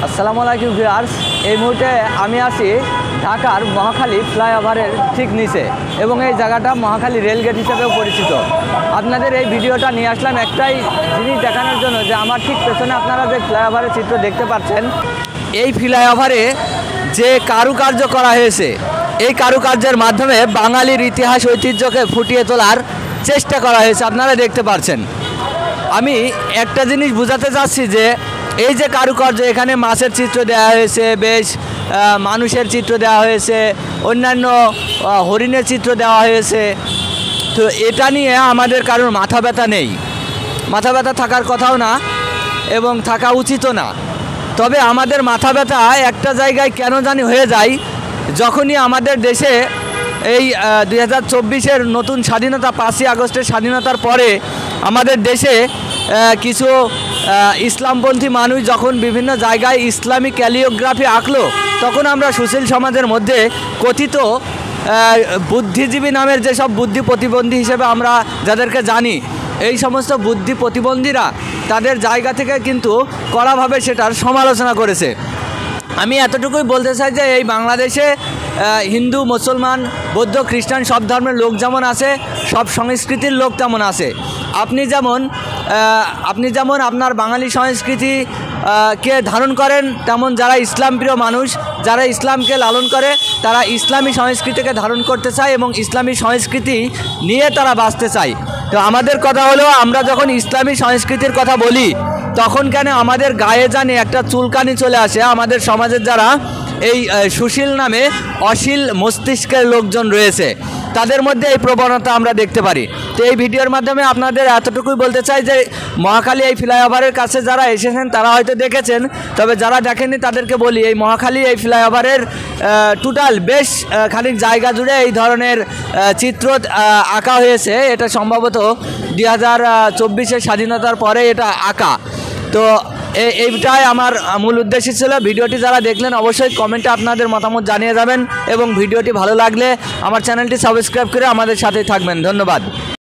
আসসালামু আলাইকুম ভিউয়ার্স। এই মুহূর্তে আমি আছি ঢাকার মহাখালী ফ্লাইওভারের ঠিক নিচে এবং এই জায়গাটা মহাখালী রেলগেট হিসেবেও পরিচিত। আপনাদের এই ভিডিওটা নিয়ে আসলাম একটাই জিনিস দেখানোর জন্য যে আমার ঠিক পেছনে আপনারা যে ফ্লাইওভারের চিত্র দেখতে পাচ্ছেন, এই ফ্লাইওভারে যে কারুকার্য করা হয়েছে, এই কারুকার্যের মাধ্যমে বাঙালির ইতিহাস ঐতিহ্যকে ফুটিয়ে তোলার চেষ্টা করা হয়েছে। আপনারা দেখতে পাচ্ছেন। আমি একটা জিনিস বোঝাতে চাচ্ছি যে এই যে কারুকার্য, এখানে মাছের চিত্র দেওয়া হয়েছে, বেশ মানুষের চিত্র দেওয়া হয়েছে, অন্যান্য হরিণের চিত্র দেওয়া হয়েছে। তো এটা নিয়ে আমাদের কারোর মাথা ব্যথা নেই, মাথা ব্যথা থাকার কথাও না এবং থাকা উচিতও না। তবে আমাদের মাথা ব্যথা একটা জায়গায় কেন জানি হয়ে যায়, যখনই আমাদের দেশে এই 2024-এর নতুন স্বাধীনতা, 5ই আগস্টের স্বাধীনতার পরে আমাদের দেশে কিছু ইসলামপন্থী মানুষ যখন বিভিন্ন জায়গায় ইসলামিক ক্যালিওগ্রাফি আঁকলো, তখন আমরা সুশীল সমাজের মধ্যে কথিত বুদ্ধিজীবী নামের যেসব বুদ্ধি প্রতিবন্ধী হিসেবে আমরা যাদেরকে জানি, এই সমস্ত বুদ্ধি প্রতিবন্ধীরা তাদের জায়গা থেকে কিন্তু কড়াভাবে সেটার সমালোচনা করেছে। আমি এতটুকুই বলতে চাই যে এই বাংলাদেশে হিন্দু, মুসলমান, বৌদ্ধ, খ্রিস্টান সব ধর্মের লোক যেমন আছে, সব সংস্কৃতির লোক তেমন আছে। আপনি যেমন আপনার বাঙালি সংস্কৃতি কে ধারণ করেন, তেমন যারা ইসলাম প্রিয় মানুষ, যারা ইসলামকে লালন করে, তারা ইসলামী সংস্কৃতিকে ধারণ করতে চায় এবং ইসলামী সংস্কৃতি নিয়ে তারা বাঁচতে চায়। তো আমাদের কথা হলো, আমরা যখন ইসলামী সংস্কৃতির কথা বলি, তখন কেন আমাদের গায়ে জানি একটা চুলকানি চলে আসে। আমাদের সমাজের যারা এই সুশীল নামে অশীল মস্তিষ্কের লোকজন রয়েছে, তাদের মধ্যে এই প্রবণতা আমরা দেখতে পারি। তো এই ভিডিওর মাধ্যমে আপনাদের এতটুকুই বলতে চাই যে মহাখালী এই ফ্লাইওভারের কাছে যারা এসেছেন তারা হয়তো দেখেছেন, তবে যারা দেখেননি তাদেরকে বলি, এই মহাখালী এই ফ্লাইওভারের টোটাল বেশ খানিক জায়গা জুড়ে এই ধরনের চিত্র আঁকা হয়েছে। এটা সম্ভবত 2024-এর স্বাধীনতার পরে এটা আঁকা। তো এইটাই আমার মূল উদ্দেশ্য ছিল। ভিডিওটি যারা দেখলেন অবশ্যই কমেন্টে আপনাদের মতামত জানিয়ে যাবেন এবং ভিডিওটি ভালো লাগলে আমার চ্যানেলটি সাবস্ক্রাইব করে আমাদের সাথেই থাকবেন। ধন্যবাদ।